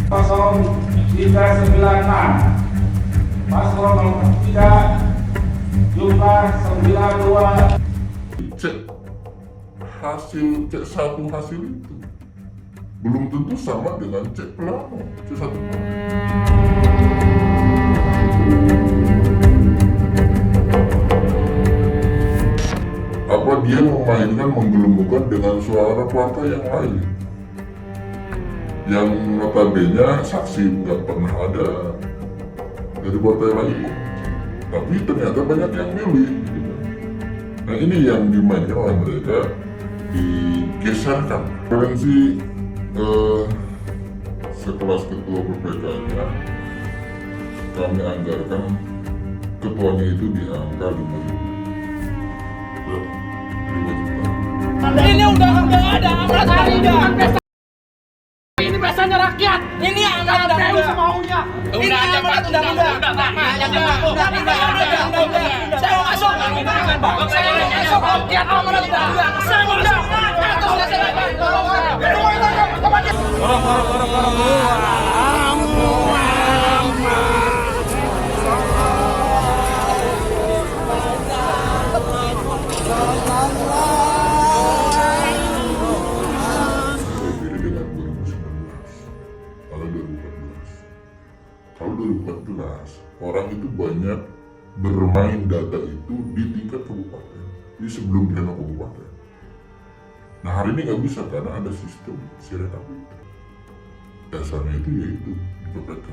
0396 paslon 3 jumlah 92. Cek hasil cek satu hasil itu belum tentu sama dengan cek plano cek satu plano. Apa dia memainkan menggelembungkan dengan suara partai yang lain yang notabene saksi nggak pernah ada dari partai lain, tapi ternyata banyak yang milih. Nah ini yang dimainkan oleh mereka, digeserkan. Preferensi sekelas ketua PPK-nya kami anggarkan ketuanya itu di angka 5 juta. Ini udah ada amanat hari ini biasanya rakyat. Ini amanat PU semaunya. Ini amanat undang-undang. Saya mau masuk. Saya mau masuk. Rakyat amanat undang-undang. Saya mau masuk. Kalau 2014, orang itu banyak bermain data itu di tingkat kabupaten, di sebelum pleno kabupaten. Nah hari ini nggak bisa karena ada sistem sirekap itu. Dasarnya itu yaitu di PPK.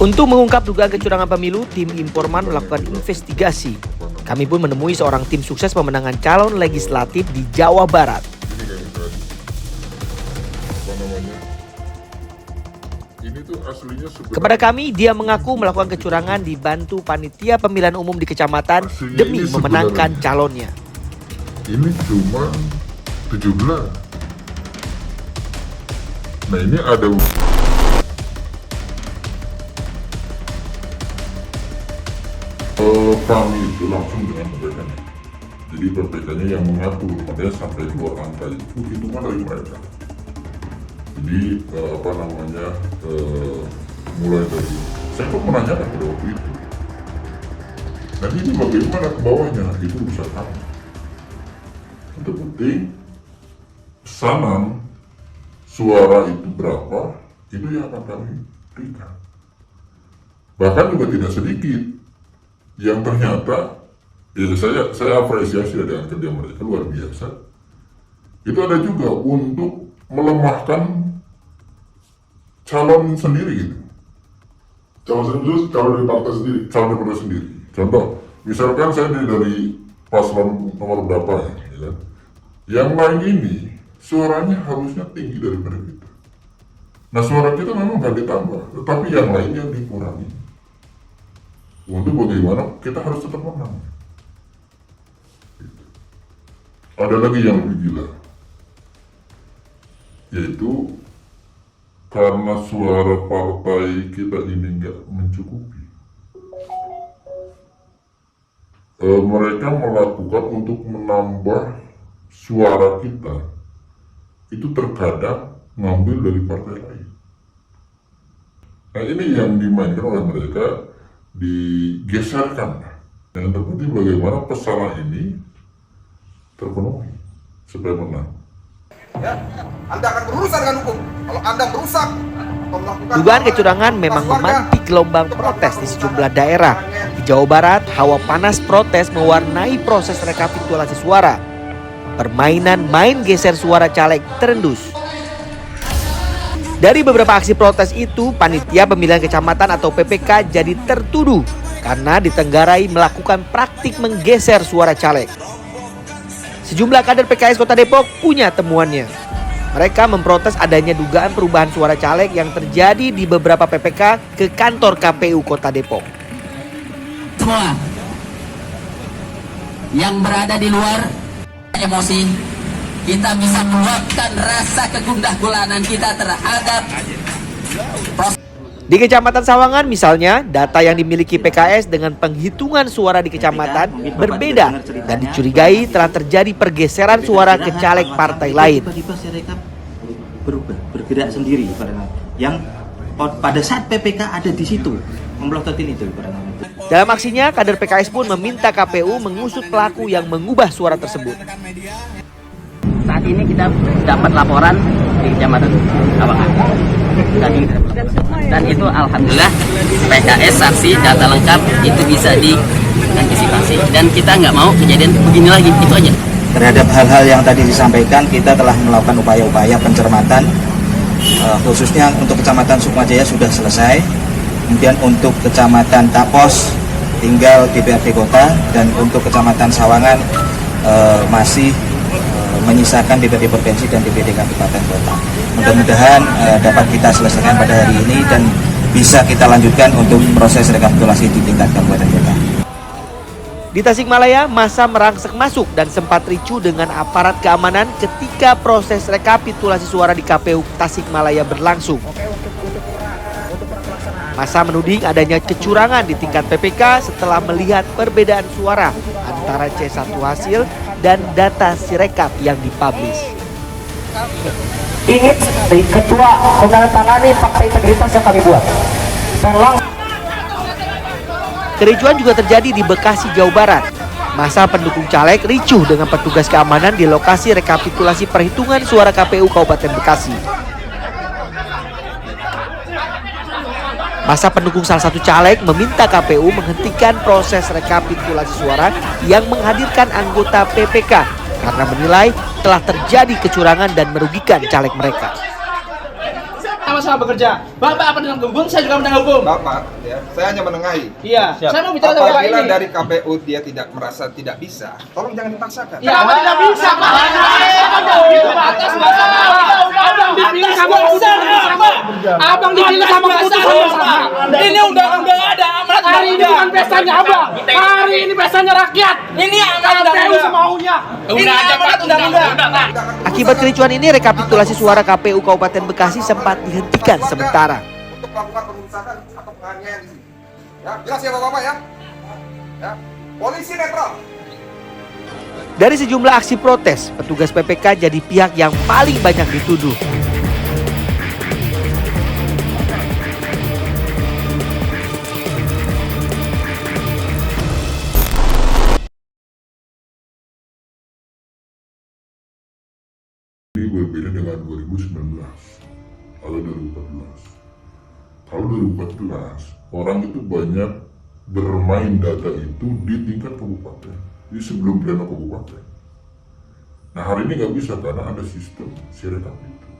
Untuk mengungkap dugaan kecurangan pemilu, tim Informan melakukan investigasi. Kami pun menemui seorang tim sukses pemenangan calon legislatif di Jawa Barat. Kepada kami, dia mengaku melakukan kecurangan dibantu panitia pemilihan umum di kecamatan demi memenangkan calonnya. Ini cuma 17. Nah ini ada kami itu langsung dengan PPK-nya. Jadi PPK-nya yang mengatur, makanya sampai keluar angka itu hitungan dari mereka. Jadi mulai dari saya pun menanyakan pada waktu itu. Nanti ini bagaimana ke bawahnya, itu urusan kami. Yang penting pesanan suara itu berapa, itu yang akan kami berikan. Bahkan juga tidak sedikit yang ternyata ya saya apresiasi dengan kerja mereka luar biasa. Itu ada juga untuk melemahkan calon sendiri gitu. Calon dari partai sendiri. Calon dari partai sendiri. Contoh, misalkan saya dari paslon nomor berapa ya kan? Yang lain ini suaranya harusnya tinggi daripada kita. Nah suara kita memang gak ditambah, tetapi yang lainnya dikurangi. Untuk bagaimana kita harus tetap menang. Ada lagi yang lebih gila, yaitu karena suara partai kita ini nggak mencukupi, mereka melakukan untuk menambah suara kita itu terkadang ngambil dari partai lain. Nah ini yang dimainkan oleh mereka, digeserkan. Yang terpenting bagaimana pesanan ini terpenuhi supaya menang. Ya, Anda akan berurusan dengan hukum. Kalau Anda merusak atau melakukan dugaan kecurangan memang memantik gelombang protes di sejumlah daerah. Di Jawa Barat, hawa panas protes mewarnai proses rekapitulasi suara. Permainan main geser suara caleg terendus. Dari beberapa aksi protes itu, panitia pemilihan kecamatan atau PPK jadi tertuduh karena ditenggarai melakukan praktik menggeser suara caleg. Sejumlah kader PKS Kota Depok punya temuannya. Mereka memprotes adanya dugaan perubahan suara caleg yang terjadi di beberapa PPK ke kantor KPU Kota Depok. Semua yang berada di luar emosi, kita bisa meluapkan rasa kegundah gulanan kita terhadap Di Kecamatan Sawangan misalnya, data yang dimiliki PKS dengan penghitungan suara di kecamatan berbeda dan dicurigai telah terjadi pergeseran suara ke caleg partai lain. Tiba-tiba Sirekap bergerak sendiri yang pada saat PPK ada di situ memelototin itu. Dalam aksinya, kader PKS pun meminta KPU mengusut pelaku yang mengubah suara tersebut. saat ini kita dapat laporan di Kecamatan Sawangan. Dan itu alhamdulillah PKS saksi data lengkap itu bisa diantisipasi dan kita nggak mau kejadian begini lagi, itu aja. Terhadap hal-hal yang tadi disampaikan, kita telah melakukan upaya-upaya pencermatan, khususnya untuk Kecamatan Sukmajaya sudah selesai. Kemudian untuk Kecamatan Tapos tinggal DPRD Kota, dan untuk Kecamatan Sawangan masih menyisakan DPRD Provinsi dan DPRD Kabupaten Kota. Mudah-mudahan dapat kita selesaikan pada hari ini dan bisa kita lanjutkan untuk proses rekapitulasi di tingkat Kabupaten Kota. Di Tasikmalaya, massa merangsek masuk dan sempat ricuh dengan aparat keamanan ketika proses rekapitulasi suara di KPU Tasikmalaya berlangsung. Massa menuding adanya kecurangan di tingkat PPK setelah melihat perbedaan suara antara C1 hasil dan data Sirekap yang dipublish. Ingin dari ketua menandatangani fakta integritas yang kami buat. Dan langsung Kericuan juga terjadi di Bekasi, Jawa Barat. Massa pendukung caleg ricuh dengan petugas keamanan di lokasi rekapitulasi perhitungan suara KPU Kabupaten Bekasi. Massa pendukung salah satu caleg meminta KPU menghentikan proses rekapitulasi suara yang menghadirkan anggota PPK karena menilai telah terjadi kecurangan dan merugikan caleg mereka. Sama-sama bekerja. Bapak penegak hukum, saya juga penegak hukum. Bapak, ya, saya hanya menengahi. Iya, saya mau bicara sama Bapak Apabila ini. dari KPU dia tidak merasa tidak bisa, tolong jangan dipaksakan. Kenapa tidak bisa, Pak? Abang dipilih sama keputusan. Abang dipilih sama keputusan. Ini udah ada amanat. Hari ini bukan pestanya Abang. Hari ini pestanya rakyat. Ini amanat KPU semaunya. Ini amanat undang-undang. Akibat kericuan ini, rekapitulasi suara KPU Kabupaten Bekasi sempat dihentikan sementara. Untuk melakukan pengurusan atau penganiayaan di sini. Ya, jelas ya Bapak-Bapak ya. Ya, polisi netral. Dari sejumlah aksi protes, petugas PPK jadi pihak yang paling banyak dituduh. Ini berbeda dengan 2019 atau 2014. Kalau 2014, orang itu banyak bermain data itu di tingkat kabupaten, jadi sebelum pleno kabupaten. Nah hari ini nggak bisa karena ada sistem Sirekap itu.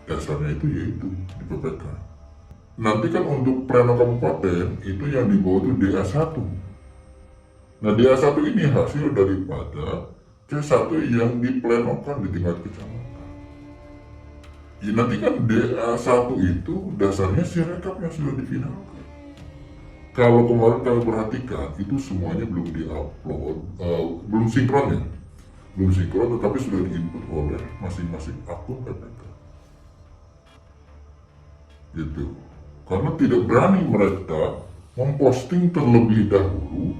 Dasarnya itu yaitu di PPK. Nanti kan untuk pleno kabupaten itu yang dibawa itu DA1. Nah DA1 ini hasil daripada C1 yang diplenokan di tingkat kecamatan. Ya, nanti kan DA1 itu dasarnya Sirekap yang sudah difinalkan. Kalau kemarin kami perhatikan, itu semuanya belum di-upload, belum sinkron ya. Belum sinkron, tetapi sudah di-input oleh masing-masing akun PPK. Gitu. Karena tidak berani mereka memposting terlebih dahulu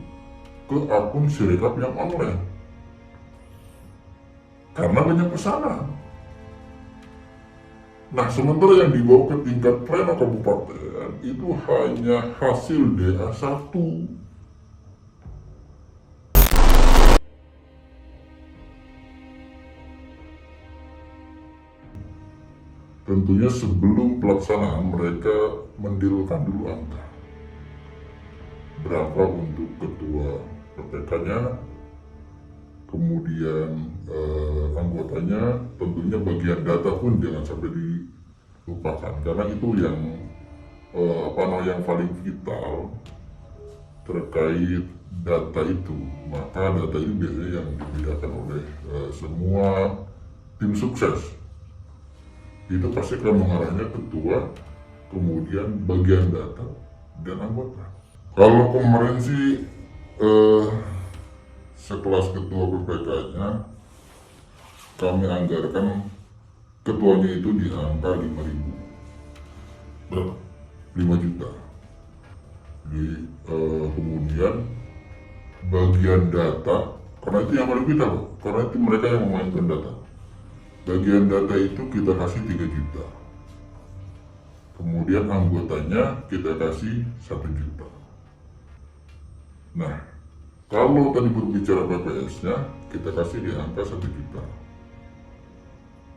ke akun Sirekap yang online. Karena banyak pesanan. Nah, sementara yang dibawa ke tingkat pleno kabupaten itu hanya hasil DA1. Tentunya sebelum pelaksanaan mereka mendilurkan dulu angka. Berapa untuk ketua PPK-nya, kemudian anggotanya, tentunya bagian data pun jangan sampai dilupakan karena itu yang yang paling vital terkait data itu. Maka data itu biasanya yang dibedakan oleh semua tim sukses. Itu pasti akan mengarahnya ketua, kemudian bagian data dan anggota. Kalau kemarin sih sekelas ketua PPK-nya kami anggarkan ketuanya itu di angka 5.000 berapa? 5 juta. Kemudian bagian data, karena itu yang paling kita Pak, karena itu mereka yang memainkan data. Bagian data itu kita kasih 3 juta. Kemudian anggotanya kita kasih 1 juta. Nah, kalau tadi berbicara PPS-nya, kita kasih di angka 1 juta.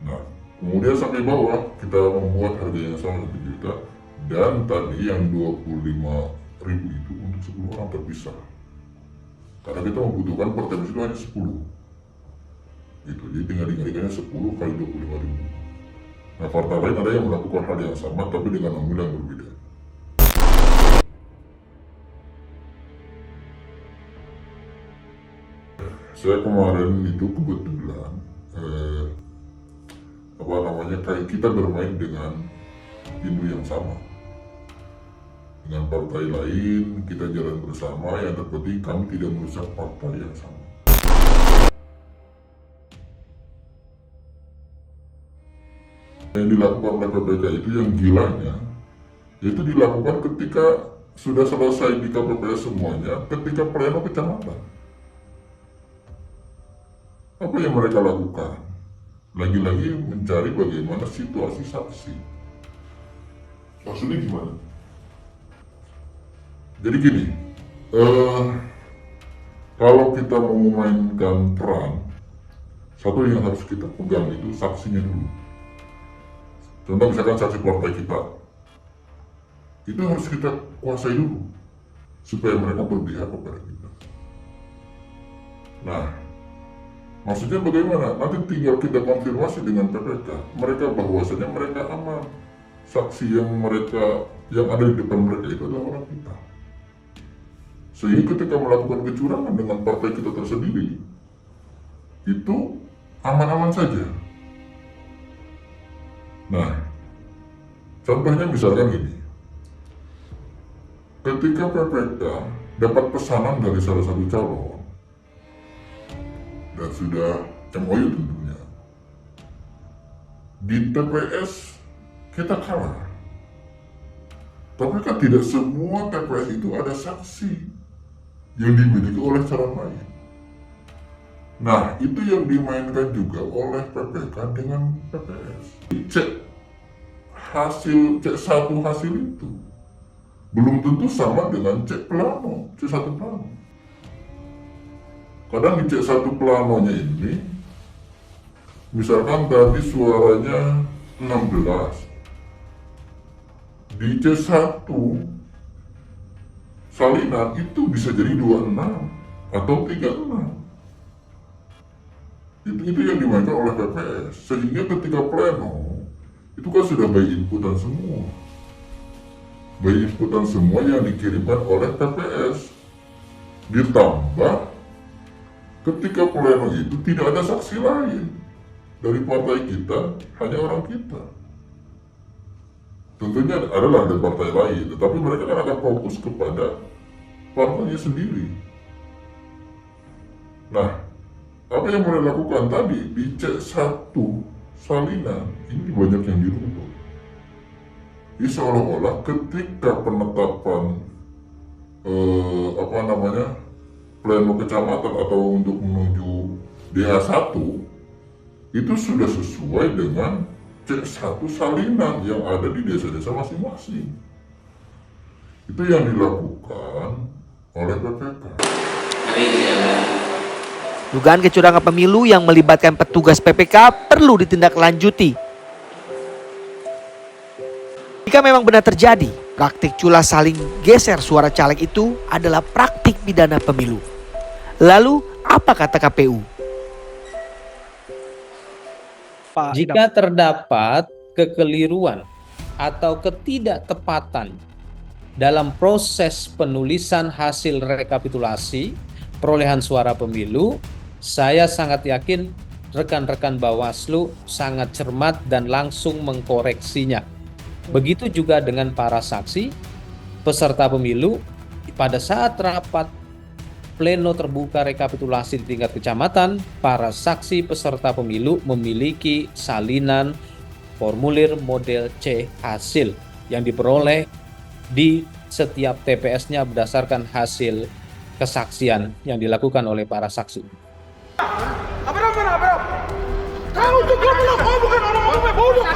Nah, kemudian sampai bawah kita membuat harga yang sama 1 juta. Dan tadi yang 25.000 itu untuk 10 orang terpisah. Karena kita membutuhkan per TPS itu hanya 10. Itu, jadi tinggal dikalikannya 10 kali 25.000. Nah, partai lain ada yang melakukan hal yang sama tapi dengan nominal yang berbeda. Saya kemarin itu kebetulan kayak kita bermain dengan pintu yang sama. Dengan partai lain kita jalan bersama, yang terpenting kami tidak merusak partai yang sama. Yang dilakukan oleh PPK itu yang gilanya, itu dilakukan ketika sudah selesai di KPPS semuanya, ketika pleno kecamatan. Apa yang mereka lakukan? Lagi-lagi mencari bagaimana situasi saksi. Maksudnya gimana? Jadi gini, kalau kita mau memainkan peran, satu yang harus kita pegang itu saksinya dulu. Contoh misalkan saksi partai kita, itu harus kita kuasai dulu, supaya mereka berpihak kepada kita. Nah, maksudnya bagaimana? Nanti tinggal kita konfirmasi dengan PPK, mereka bahwasanya mereka aman. Saksi yang ada di depan mereka itu adalah orang kita. Sehingga ketika melakukan kecurangan dengan partai kita tersendiri, itu aman-aman saja. Nah, contohnya misalkan ini, ketika PPK dapat pesanan dari salah satu calon, dan sudah MOU tentunya, di TPS kita kalah. Tapi kan tidak semua TPS itu ada saksi yang dimiliki oleh calon lain. Nah, itu yang dimainkan juga oleh PPK dengan PPS. Cek satu hasil itu belum tentu sama dengan cek plano, cek satu plano. Kadang di cek satu planonya ini, misalkan tadi suaranya 16, di cek satu salinan itu bisa jadi 26 atau 36. Itu yang dimainkan oleh PPS, sehingga ketika pleno itu kan sudah by inputan semua yang dikirimkan oleh PPS, ditambah ketika pleno itu tidak ada saksi lain dari partai kita, hanya orang kita. Tentunya adalah dari partai lain, tetapi mereka kan akan fokus kepada partainya sendiri. Nah, apa yang mereka lakukan tadi di cek satu salinan ini banyak yang dirubah. Jadi seolah-olah ketika penetapan pleno kecamatan atau untuk menuju DH1 itu sudah sesuai dengan cek satu salinan yang ada di desa-desa masing-masing. Itu yang dilakukan oleh PPK. Dugaan kecurangan pemilu yang melibatkan petugas PPK perlu ditindaklanjuti. Jika memang benar terjadi, praktik culas saling geser suara caleg itu adalah praktik pidana pemilu. Lalu, apa kata KPU? Jika terdapat kekeliruan atau ketidaktepatan dalam proses penulisan hasil rekapitulasi perolehan suara pemilu, saya sangat yakin rekan-rekan Bawaslu sangat cermat dan langsung mengkoreksinya. Begitu juga dengan para saksi, peserta pemilu pada saat rapat pleno terbuka rekapitulasi di tingkat kecamatan, para saksi peserta pemilu memiliki salinan formulir model C hasil yang diperoleh di setiap TPS-nya berdasarkan hasil kesaksian yang dilakukan oleh para saksi. Kamu juga belum, bukan orang-orang bodoh.